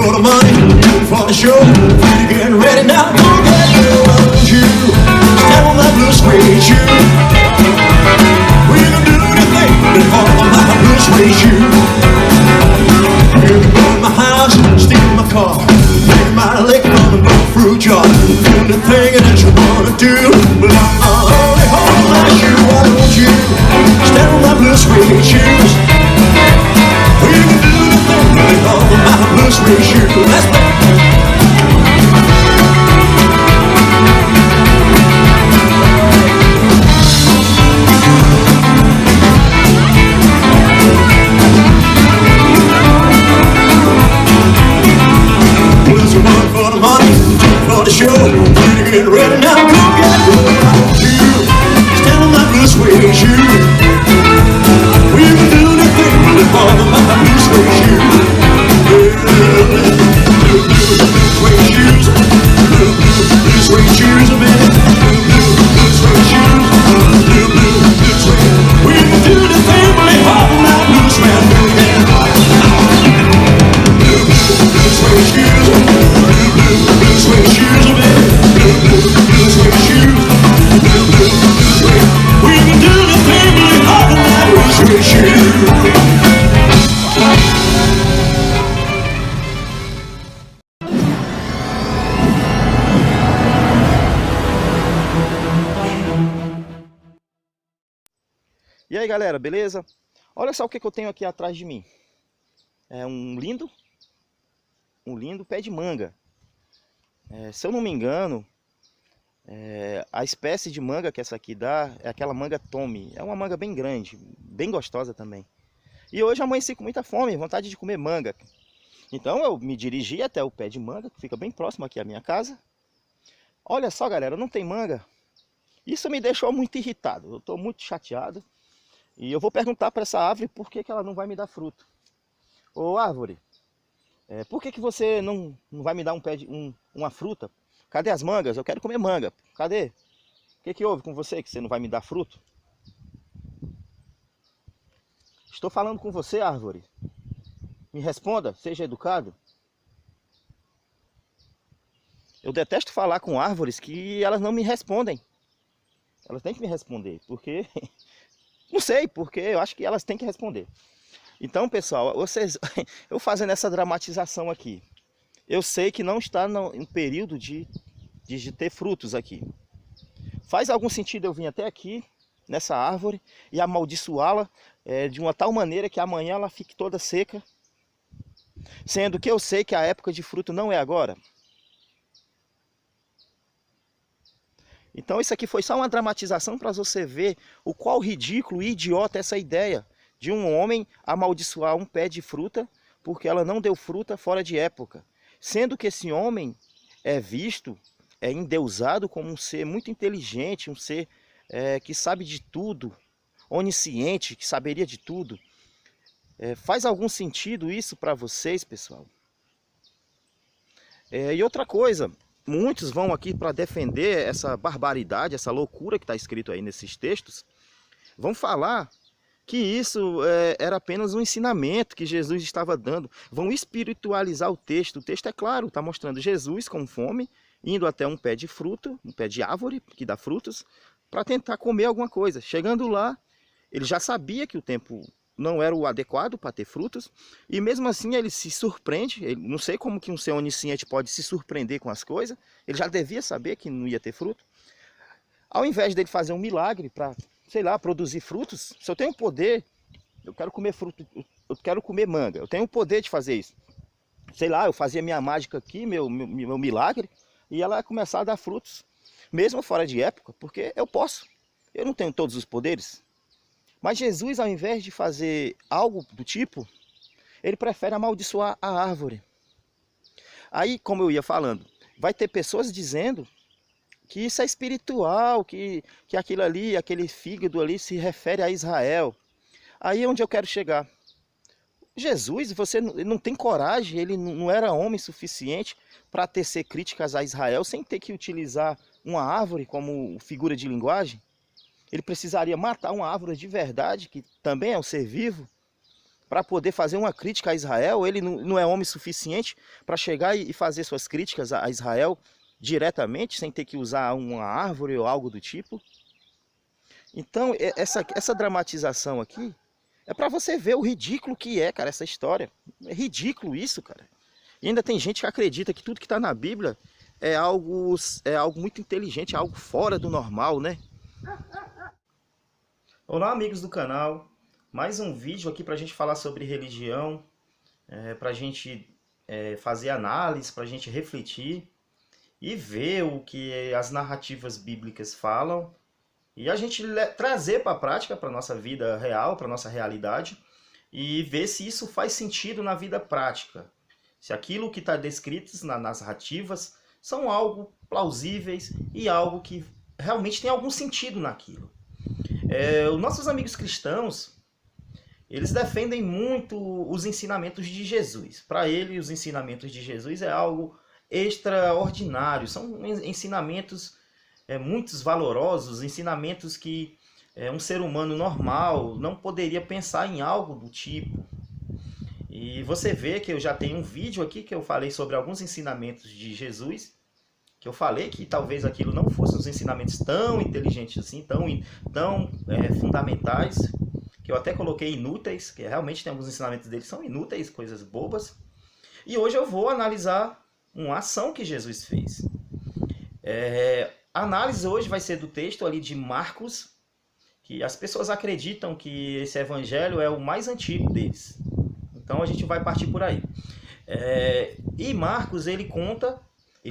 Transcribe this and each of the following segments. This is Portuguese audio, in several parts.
for the money, two for the show. You're getting ready now, go get your own you. Step on that blue suede shoe. We're gonna do the thing before my blue suede shoe. You can burn my house, steal my car, take my liquor from the fruit jar. Do the thing that you wanna do, but I'm only holding my shoe. Why don't you step on my blue suede shoes? We can do the thing before my blue suede shoe. Let's go. One for the money, two for the show. You get ready now, go get rolling. You stand on my blue suede shoe. We can do the thing before my blue suede shoe. Blue suede shoes, blue suede shoes, baby. Blue suede shoes, blue suede. We can do the thing before my blue suede shoe. Blue suede shoes. Blue suede shoes, baby. Blue suede shoes. Blue suede. We can do the thing with all of my blue suede shoes. E aí galera, beleza? Olha só o que eu tenho aqui atrás de mim. É um lindo pé de manga. Se eu não me engano, a espécie de manga que essa aqui dá é aquela manga Tommy. É uma manga bem grande, bem gostosa também. E hoje eu amanheci com muita fome, vontade de comer manga. Então eu me dirigi até o pé de manga, que fica bem próximo aqui à minha casa. Olha só galera, não tem manga. Isso me deixou muito irritado, eu estou muito chateado. E eu vou perguntar para essa árvore por que ela não vai me dar fruto. Ô árvore, por que você não vai me dar uma fruta? Cadê as mangas? Eu quero comer manga. Cadê? O que houve com você que você não vai me dar fruto? Estou falando com você, árvore. Me responda, seja educado. Eu detesto falar com árvores que elas não me respondem. Elas têm que me responder, porque... Não sei, porque eu acho que elas têm que responder. Então, pessoal, eu fazendo essa dramatização aqui, eu sei que não está no período de ter frutos aqui. Faz algum sentido eu vir até aqui, nessa árvore, e amaldiçoá-la de uma tal maneira que amanhã ela fique toda seca, sendo que eu sei que a época de fruto não é agora? Então isso aqui foi só uma dramatização para você ver o qual ridículo e idiota é essa ideia de um homem amaldiçoar um pé de fruta porque ela não deu fruta fora de época. Sendo que esse homem é visto, é endeusado como um ser muito inteligente, um ser que sabe de tudo, onisciente, que saberia de tudo. Faz algum sentido isso para vocês, pessoal? E outra coisa... Muitos vão aqui para defender essa barbaridade, essa loucura que está escrito aí nesses textos. Vão falar que isso era apenas um ensinamento que Jesus estava dando. Vão espiritualizar o texto. O texto é claro, está mostrando Jesus com fome, indo até um pé de fruto, um pé de árvore que dá frutos, para tentar comer alguma coisa. Chegando lá, ele já sabia que o tempo não era o adequado para ter frutos, e mesmo assim ele se surpreende. Não sei como que um ser onisciente pode se surpreender com as coisas, ele já devia saber que não ia ter fruto. Ao invés dele fazer um milagre para, sei lá, produzir frutos, se eu tenho poder, eu quero comer fruto, eu quero comer manga, eu tenho o poder de fazer isso. Sei lá, eu fazia minha mágica aqui, meu milagre, e ela ia começar a dar frutos, mesmo fora de época, porque eu posso, eu não tenho todos os poderes. Mas Jesus, ao invés de fazer algo do tipo, ele prefere amaldiçoar a árvore. Aí, como eu ia falando, vai ter pessoas dizendo que isso é espiritual, que aquilo ali, aquele fígado ali se refere a Israel. Aí é onde eu quero chegar. Jesus, você não tem coragem, ele não era homem suficiente para tecer críticas a Israel sem ter que utilizar uma árvore como figura de linguagem? Ele precisaria matar uma árvore de verdade, que também é um ser vivo, para poder fazer uma crítica a Israel? Ele não é homem suficiente para chegar e fazer suas críticas a Israel diretamente, sem ter que usar uma árvore ou algo do tipo? Então, essa dramatização aqui é para você ver o ridículo que é, cara, essa história. É ridículo isso, cara. E ainda tem gente que acredita que tudo que está na Bíblia é algo muito inteligente, é algo fora do normal, né? Olá, amigos do canal. Mais um vídeo aqui para a gente falar sobre religião, para a gente fazer análise, para a gente refletir e ver o que as narrativas bíblicas falam e a gente trazer para a prática, para a nossa vida real, para a nossa realidade e ver se isso faz sentido na vida prática. Se aquilo que está descrito nas narrativas são algo plausíveis e algo que realmente tem algum sentido naquilo. Os nossos amigos cristãos, eles defendem muito os ensinamentos de Jesus. Para eles, os ensinamentos de Jesus é algo extraordinário. São ensinamentos muito valorosos, ensinamentos que um ser humano normal não poderia pensar em algo do tipo. E você vê que eu já tenho um vídeo aqui que eu falei sobre alguns ensinamentos de Jesus, que eu falei que talvez aquilo não fossem os ensinamentos tão inteligentes assim, tão fundamentais, que eu até coloquei inúteis, que realmente tem alguns ensinamentos dele que são inúteis, coisas bobas. E hoje eu vou analisar uma ação que Jesus fez. A análise hoje vai ser do texto ali de Marcos, que as pessoas acreditam que esse evangelho é o mais antigo deles. Então a gente vai partir por aí. E Marcos, ele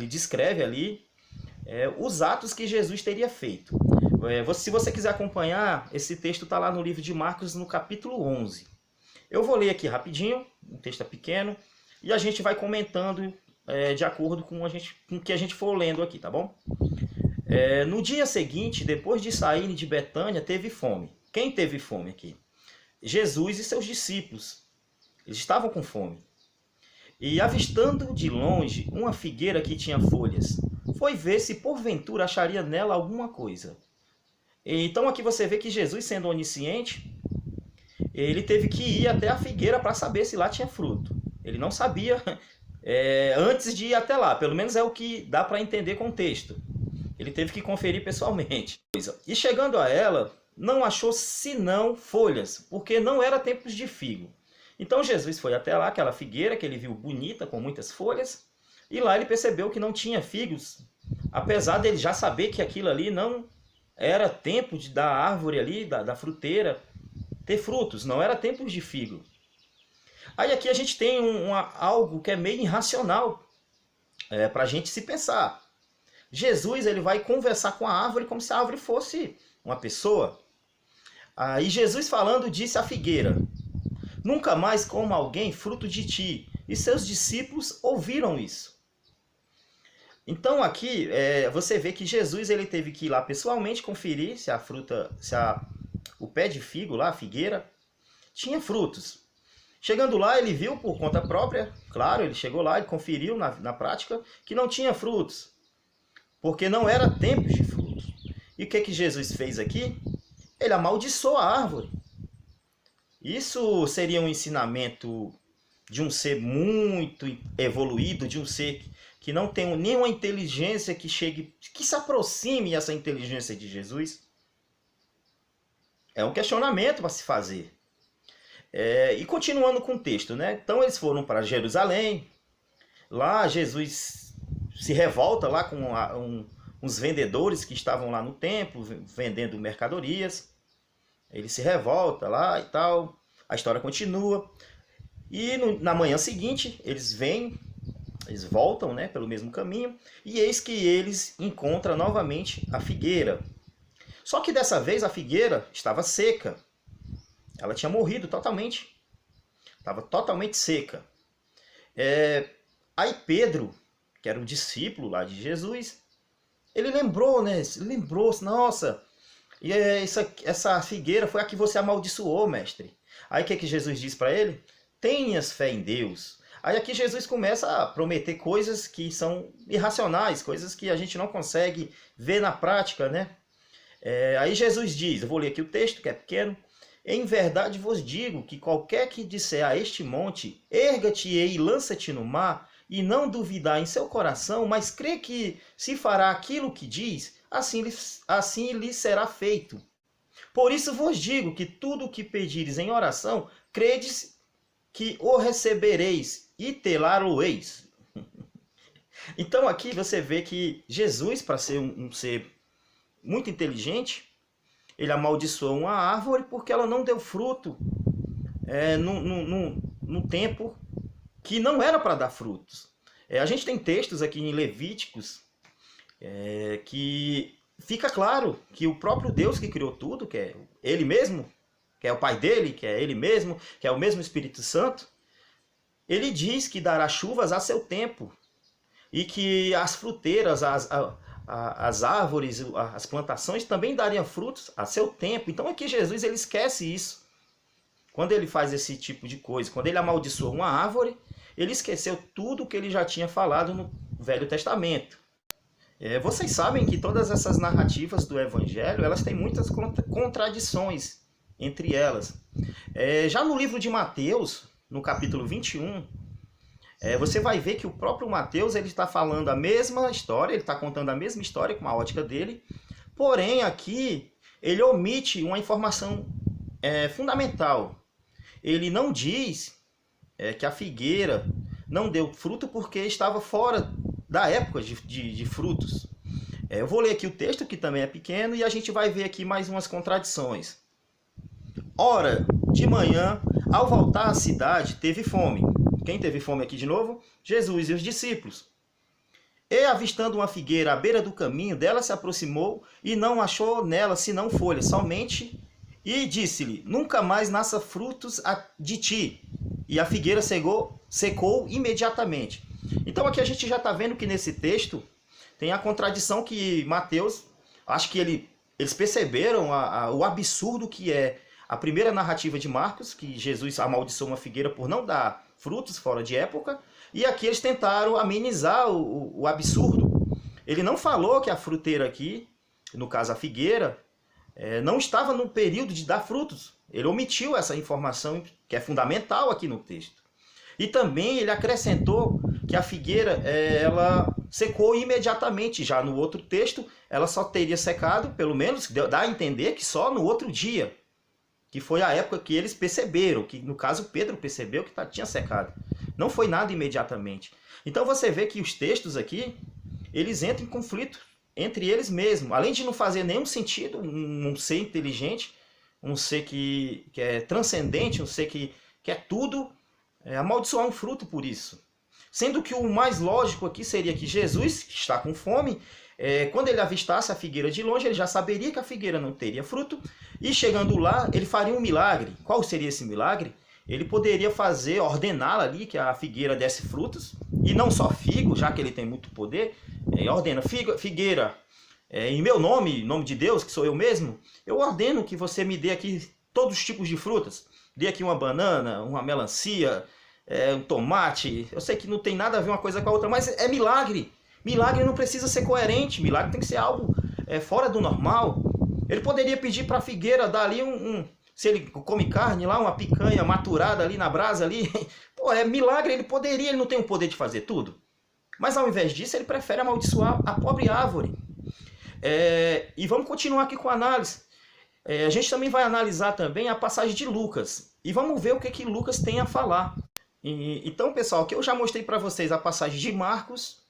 descreve ali os atos que Jesus teria feito. Se você quiser acompanhar, esse texto está lá no livro de Marcos, no capítulo 11. Eu vou ler aqui rapidinho, o texto é pequeno, e a gente vai comentando de acordo com o que a gente for lendo aqui, tá bom? No dia seguinte, depois de saírem de Betânia, teve fome. Quem teve fome aqui? Jesus e seus discípulos. Eles estavam com fome. E avistando de longe uma figueira que tinha folhas, foi ver se porventura acharia nela alguma coisa. Então aqui você vê que Jesus, sendo onisciente, ele teve que ir até a figueira para saber se lá tinha fruto. Ele não sabia antes de ir até lá, pelo menos é o que dá para entender com o texto. Ele teve que conferir pessoalmente. E chegando a ela, não achou senão folhas, porque não era tempo de figo. Então Jesus foi até lá, aquela figueira que ele viu bonita, com muitas folhas, e lá ele percebeu que não tinha figos, apesar dele já saber que aquilo ali não era tempo da árvore ali, da fruteira, ter frutos, não era tempo de figo. Aí aqui a gente tem algo que é meio irracional para a gente se pensar. Jesus ele vai conversar com a árvore como se a árvore fosse uma pessoa. Aí Jesus falando disse à figueira: nunca mais coma alguém fruto de ti. E seus discípulos ouviram isso. Então aqui você vê que Jesus ele teve que ir lá pessoalmente conferir se o pé de figo lá, a figueira, tinha frutos. Chegando lá ele viu por conta própria, claro, ele chegou lá e conferiu na prática que não tinha frutos. Porque não era tempo de frutos. E o que Jesus fez aqui? Ele amaldiçoou a árvore. Isso seria um ensinamento de um ser muito evoluído, de um ser que não tem nenhuma inteligência que se aproxime dessa inteligência de Jesus? É um questionamento para se fazer. E continuando com o texto, né? Então eles foram para Jerusalém. Lá Jesus se revolta lá com uns vendedores que estavam lá no templo, vendendo mercadorias. Ele se revolta lá e tal, a história continua. E na manhã seguinte, eles voltam, né, pelo mesmo caminho, e eis que eles encontram novamente a figueira. Só que dessa vez a figueira estava seca. Ela tinha morrido totalmente. Estava totalmente seca. Aí Pedro, que era um discípulo lá de Jesus, ele lembrou, né? Lembrou-se, nossa, e essa figueira foi a que você amaldiçoou, mestre. Aí o que Jesus diz para ele? Tenhas fé em Deus. Aí aqui Jesus começa a prometer coisas que são irracionais, coisas que a gente não consegue ver na prática, né? Aí Jesus diz, eu vou ler aqui o texto, que é pequeno, Em verdade vos digo que qualquer que disser a este monte, erga-te e lança-te no mar, e não duvidar em seu coração, mas crê que se fará aquilo que diz, assim lhe será feito. Por isso vos digo que tudo o que pedires em oração, credes que o recebereis e tê-la-lo-eis. Então aqui você vê que Jesus, para ser um ser muito inteligente, ele amaldiçoou uma árvore porque ela não deu fruto no tempo que não era para dar frutos. A gente tem textos aqui em Levíticos que fica claro que o próprio Deus que criou tudo, que é Ele mesmo, que é o Pai dele, que é Ele mesmo, que é o mesmo Espírito Santo, Ele diz que dará chuvas a seu tempo e que as fruteiras, as árvores, as plantações também dariam frutos a seu tempo. Então aqui Jesus ele esquece isso. Quando ele faz esse tipo de coisa, quando ele amaldiçoa uma árvore, ele esqueceu tudo o que ele já tinha falado no Velho Testamento. Vocês sabem que todas essas narrativas do Evangelho, elas têm muitas contradições entre elas. Já no livro de Mateus, no capítulo 21, você vai ver que o próprio Mateus ele está falando a mesma história, ele está contando a mesma história com a ótica dele, porém aqui ele omite uma informação fundamental. Ele não diz que a figueira não deu fruto porque estava fora da época de frutos. Eu vou ler aqui o texto, que também é pequeno, e a gente vai ver aqui mais umas contradições. Ora, de manhã, ao voltar à cidade, teve fome. Quem teve fome aqui de novo? Jesus e os discípulos. E, avistando uma figueira à beira do caminho, dela se aproximou e não achou nela senão folhas, somente, e disse-lhe, nunca mais nasça frutos de ti. E a figueira secou imediatamente. Então aqui a gente já está vendo que nesse texto tem a contradição que Mateus, acho que eles perceberam o absurdo que é a primeira narrativa de Marcos, que Jesus amaldiçoou uma figueira por não dar frutos fora de época, e aqui eles tentaram amenizar o absurdo. Ele não falou que a fruteira aqui, no caso a figueira, não estava no período de dar frutos. Ele omitiu essa informação que é fundamental aqui no texto. E também ele acrescentou que a figueira ela secou imediatamente. Já no outro texto, ela só teria secado, pelo menos dá a entender que só no outro dia, que foi a época que eles perceberam, que no caso Pedro percebeu que tinha secado. Não foi nada imediatamente. Então você vê que os textos aqui, eles entram em conflito entre eles mesmos. Além de não fazer nenhum sentido, um ser inteligente, um ser que é transcendente, um ser que é tudo, amaldiçoar um fruto por isso. Sendo que o mais lógico aqui seria que Jesus, que está com fome, quando ele avistasse a figueira de longe, ele já saberia que a figueira não teria fruto, e chegando lá, ele faria um milagre. Qual seria esse milagre? Ele poderia ordená-la ali, que a figueira desse frutos, e não só figo, já que ele tem muito poder, ordena, figueira, em meu nome, em nome de Deus, que sou eu mesmo, eu ordeno que você me dê aqui todos os tipos de frutas. Dê aqui uma banana, uma melancia, um tomate. Eu sei que não tem nada a ver uma coisa com a outra, mas é milagre. Milagre não precisa ser coerente, milagre tem que ser algo fora do normal. Ele poderia pedir para a figueira dar ali se ele come carne lá, uma picanha maturada ali na brasa ali. Pô, milagre, ele não tem o poder de fazer tudo. Mas ao invés disso, ele prefere amaldiçoar a pobre árvore. E vamos continuar aqui com a análise. A gente também vai analisar também a passagem de Lucas. E vamos ver o que Lucas tem a falar. Então, pessoal, aqui eu já mostrei para vocês a passagem de Marcos,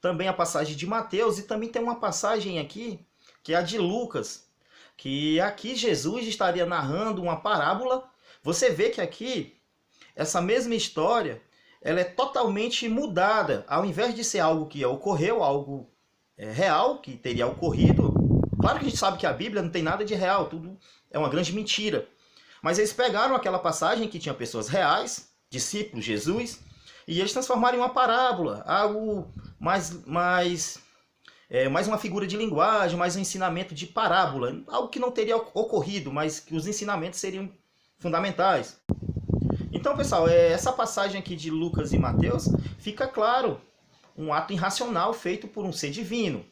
também a passagem de Mateus, e também tem uma passagem aqui, que é a de Lucas, que aqui Jesus estaria narrando uma parábola. Você vê que aqui, essa mesma história, ela é totalmente mudada. Ao invés de ser algo que ocorreu, algo real, que teria ocorrido. Claro que a gente sabe que a Bíblia não tem nada de real, tudo é uma grande mentira. Mas eles pegaram aquela passagem que tinha pessoas reais, discípulos, Jesus, e eles transformaram em uma parábola, algo mais uma figura de linguagem, mais um ensinamento de parábola, algo que não teria ocorrido, mas que os ensinamentos seriam fundamentais. Então, pessoal, essa passagem aqui de Lucas e Mateus, fica claro um ato irracional feito por um ser divino.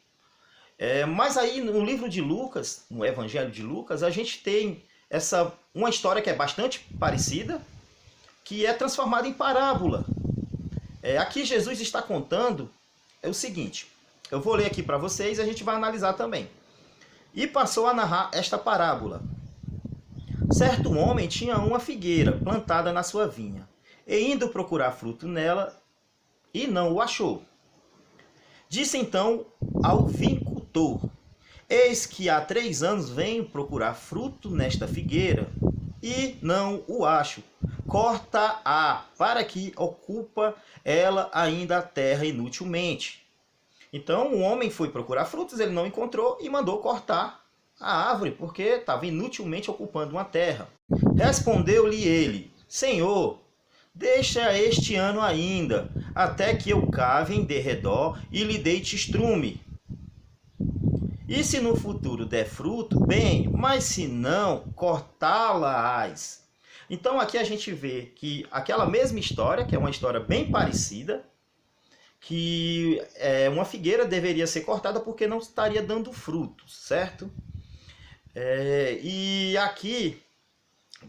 Mas aí no livro de Lucas, no Evangelho de Lucas, a gente tem uma história que é bastante parecida, que é transformada em parábola. Aqui Jesus está contando o seguinte, eu vou ler aqui para vocês e a gente vai analisar também. E passou a narrar esta parábola. Certo homem tinha uma figueira plantada na sua vinha, e indo procurar fruto nela, e não o achou. Disse então ao vincultor: eis que há 3 anos venho procurar fruto nesta figueira, e não o acho. Corta-a, para que ocupa ela ainda a terra inutilmente. Então o homem foi procurar frutos, ele não encontrou e mandou cortar a árvore, porque estava inutilmente ocupando uma terra. Respondeu-lhe ele: Senhor, deixa este ano ainda, até que eu cave em derredor e lhe deite estrume. E se no futuro der fruto, bem, mas se não, cortá-la-ás. Então aqui a gente vê que aquela mesma história, que é uma história bem parecida, que uma figueira deveria ser cortada porque não estaria dando frutos, certo? E aqui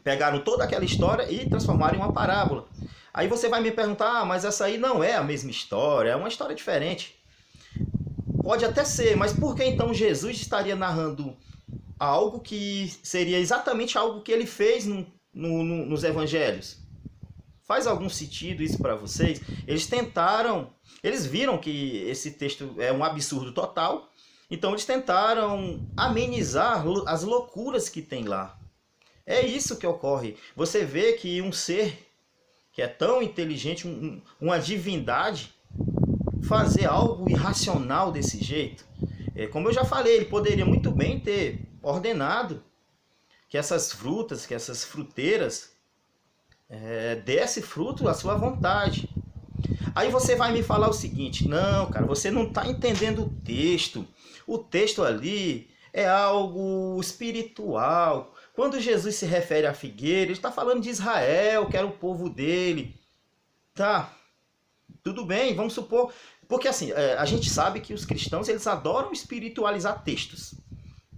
pegaram toda aquela história e transformaram em uma parábola. Aí você vai me perguntar, mas essa aí não é a mesma história, é uma história diferente. Pode até ser, mas por que então Jesus estaria narrando algo que seria exatamente algo que ele fez nos evangelhos? Faz algum sentido isso para vocês? Eles viram que esse texto é um absurdo total, então eles tentaram amenizar as loucuras que tem lá. É isso que ocorre. Você vê que um ser que é tão inteligente, uma divindade, fazer algo irracional desse jeito. Como eu já falei, ele poderia muito bem ter ordenado que essas frutas, que essas fruteiras desse fruto à sua vontade. Aí você vai me falar o seguinte: não, cara, você não está entendendo o texto. O texto ali é algo espiritual. Quando Jesus se refere à figueira, ele está falando de Israel, que era o povo dele. Tá, tudo bem, vamos supor. Porque assim, a gente sabe que os cristãos, eles adoram espiritualizar textos.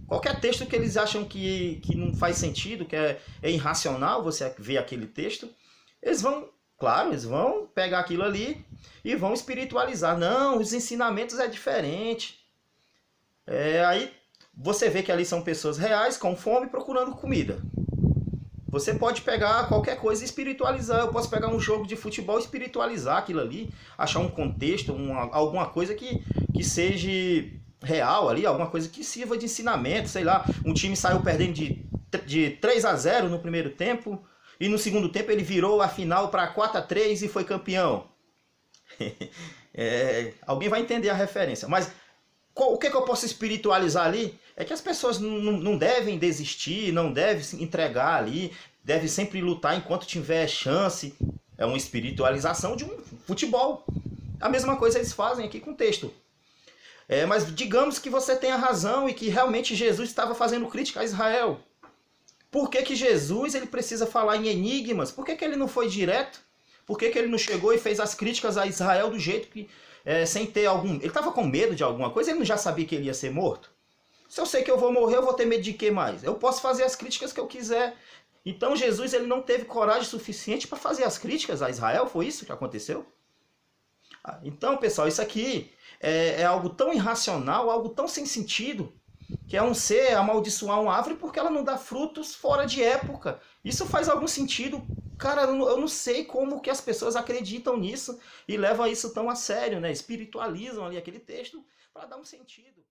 Qualquer texto que eles acham que não faz sentido, que é irracional, você vê aquele texto, eles vão pegar aquilo ali e vão espiritualizar. Não, os ensinamentos é diferente. Aí você vê que ali são pessoas reais, com fome, procurando comida. Você pode pegar qualquer coisa e espiritualizar. Eu posso pegar um jogo de futebol e espiritualizar aquilo ali, achar um contexto, alguma coisa que seja real ali, alguma coisa que sirva de ensinamento, sei lá. Um time saiu perdendo de 3-0 no primeiro tempo e no segundo tempo ele virou a final para 4-3 e foi campeão. Alguém vai entender a referência, mas o que eu posso espiritualizar ali? É que as pessoas não devem desistir, não devem se entregar ali, devem sempre lutar enquanto tiver chance. É uma espiritualização de um futebol. A mesma coisa eles fazem aqui com o texto. Mas digamos que você tenha razão e que realmente Jesus estava fazendo crítica a Israel. Por que Jesus ele precisa falar em enigmas? Por que ele não foi direto? Por que ele não chegou e fez as críticas a Israel do jeito que... sem ter algum... Ele estava com medo de alguma coisa? Ele não já sabia que ele ia ser morto? Se eu sei que eu vou morrer, eu vou ter medo de quê mais? Eu posso fazer as críticas que eu quiser. Então Jesus ele não teve coragem suficiente para fazer as críticas a Israel? Foi isso que aconteceu? Então, pessoal, isso aqui é algo tão irracional, algo tão sem sentido, que é um ser amaldiçoar uma árvore porque ela não dá frutos fora de época. Isso faz algum sentido? Cara, eu não sei como que as pessoas acreditam nisso e levam isso tão a sério, né? Espiritualizam ali aquele texto para dar um sentido.